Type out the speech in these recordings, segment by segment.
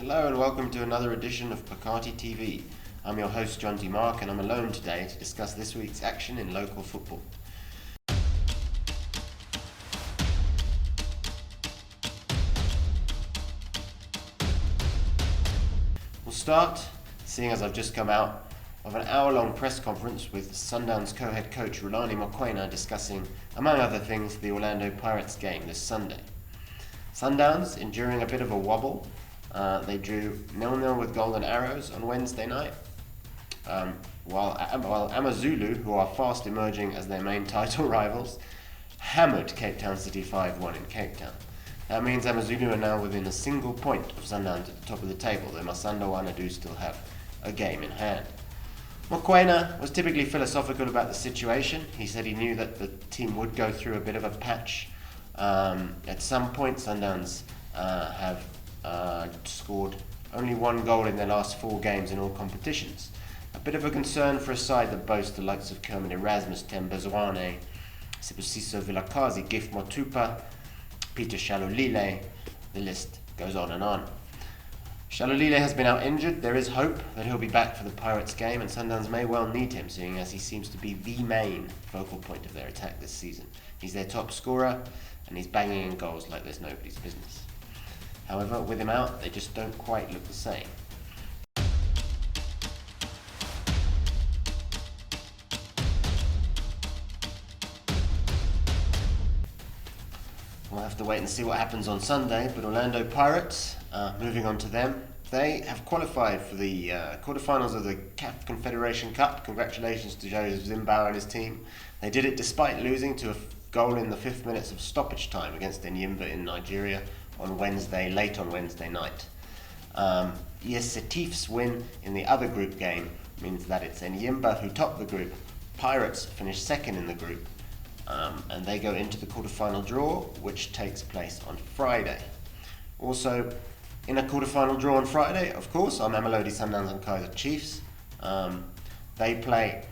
Hello and welcome to another edition of Phakathi TV. I'm your host John D. Mark and I'm alone today to discuss this week's action in local football. We'll start, seeing as I've just come out of an hour-long press conference with Sundowns co-head coach Rulani Mokoena discussing, among other things, the Orlando Pirates game this Sunday. Sundowns, enduring a bit of a wobble, they drew 0-0 with Golden Arrows on Wednesday night, while Zulu, who are fast emerging as their main title rivals, hammered Cape Town City 5-1 in Cape Town. That means Zulu are now within a single point of Sundowns at the top of the table, though Masandawana do still have a game in hand. Mokoena was typically philosophical about the situation. He said he knew that the team would go through a bit of a patch. At some point, Sundowns have scored only one goal in their last 4 games in all competitions. A bit of a concern for a side that boasts the likes of Kermit Erasmus, Tembezwane, Sibusiso Vilakazi, Gift Motupa, Peter Shalulile. The list goes on and on. Shalulile has been out injured. There is hope that he'll be back for the Pirates game, and Sundowns may well need him, seeing as he seems to be the main focal point of their attack this season. He's their top scorer, and he's banging in goals like there's nobody's business. However, with him out, they just don't quite look the same. We'll have to wait and see what happens on Sunday, but Orlando Pirates, moving on to them, they have qualified for the quarterfinals of the CAF Confederation Cup. Congratulations to Joseph Zimbauer and his team. They did it despite losing to a goal in the 5th minutes of stoppage time against Enyimba in Nigeria late on Wednesday night. Kaizer Chiefs' win in the other group game means that it's Enyimba who top the group. Pirates finish second in the group, and they go into the quarterfinal draw, which takes place on Friday. Also, in a quarterfinal draw on Friday, of course, are Mamelodi Sundowns and Kaizer Chiefs. They play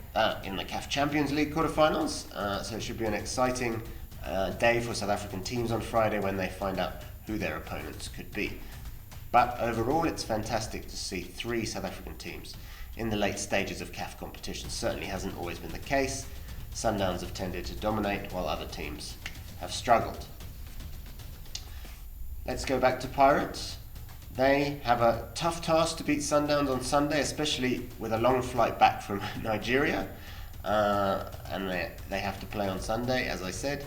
in the CAF Champions League quarterfinals, so it should be an exciting day for South African teams on Friday when they find out who their opponents could be. But overall, it's fantastic to see 3 South African teams in the late stages of CAF competition. Certainly hasn't always been the case. Sundowns have tended to dominate while other teams have struggled. Let's go back to Pirates. They have a tough task to beat Sundowns on Sunday, especially with a long flight back from Nigeria. And they have to play on Sunday, as I said.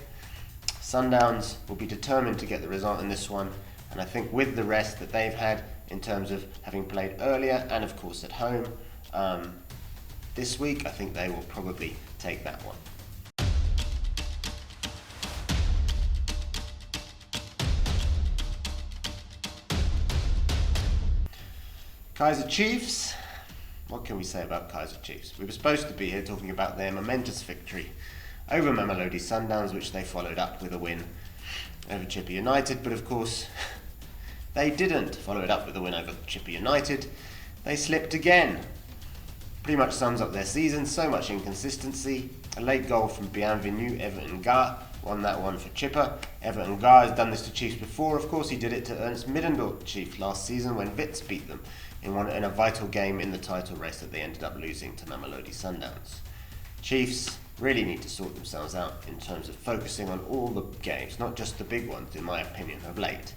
Sundowns will be determined to get the result in this one, and I think with the rest that they've had in terms of having played earlier and of course at home this week, I think they will probably take that one. Kaizer Chiefs. What can we say about Kaizer Chiefs? We were supposed to be here talking about their momentous victory over Mamelodi Sundowns, which they followed up with a win over Chippa United, but of course they didn't follow it up with a win over Chippa United. They slipped again. Pretty much sums up their season, so much inconsistency. A late goal from Bienvenu Everton Gar won that one for Chippa. Everton Gar has done this to Chiefs before, of course. He did it to Ernst Middendorf Chiefs last season when Wits beat them in a vital game in the title race that they ended up losing to Mamelodi Sundowns. Chiefs really need to sort themselves out in terms of focusing on all the games, not just the big ones, in my opinion, of late.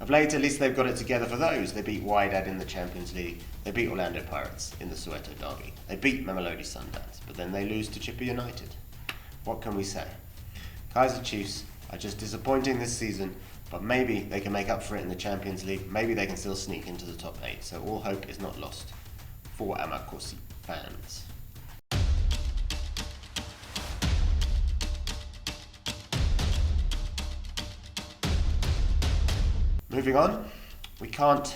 Of late, at least they've got it together for those. They beat Wydad in the Champions League. They beat Orlando Pirates in the Soweto Derby. They beat Mamelodi Sundowns, but then they lose to Chippa United. What can we say? Kaizer Chiefs are just disappointing this season, but maybe they can make up for it in the Champions League. Maybe they can still sneak into the top 8, so all hope is not lost for Amakosi fans. Moving on, we can't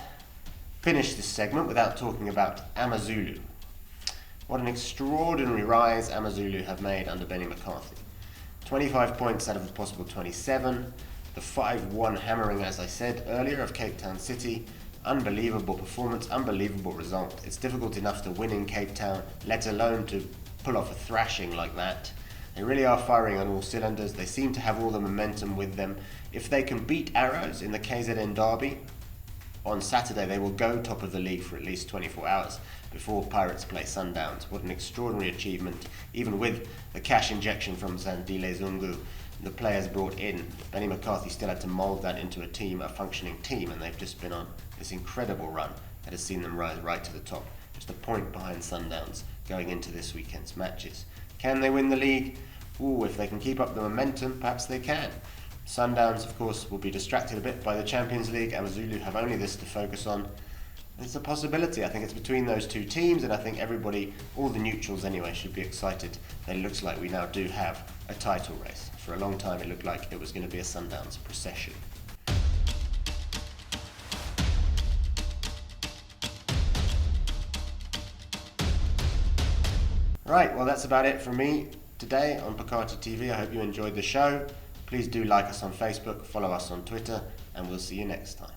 finish this segment without talking about Zulu. What an extraordinary rise Zulu have made under Benny McCarthy. 25 points out of a possible 27. The 5-1 hammering, as I said earlier, of Cape Town City. Unbelievable performance, unbelievable result. It's difficult enough to win in Cape Town, let alone to pull off a thrashing like that. They really are firing on all cylinders. They seem to have all the momentum with them. If they can beat Arrows in the KZN Derby on Saturday they will go top of the league for at least 24 hours before Pirates play Sundowns. What an extraordinary achievement, even with the cash injection from Sandile Zungu, the players brought in. Benny McCarthy still had to mould that into a team, a functioning team, and they've just been on this incredible run that has seen them rise right to the top. Just a point behind Sundowns going into this weekend's matches. Can they win the league? Ooh, if they can keep up the momentum, perhaps they can. Sundowns, of course, will be distracted a bit by the Champions League, and Zulu have only this to focus on. It's a possibility. I think it's between those two teams, and I think everybody, all the neutrals anyway, should be excited that it looks like we now do have a title race. For a long time it looked like it was going to be a Sundowns procession. Right, well that's about it from me today on Phakathi TV. I hope you enjoyed the show. Please do like us on Facebook, follow us on Twitter, and we'll see you next time.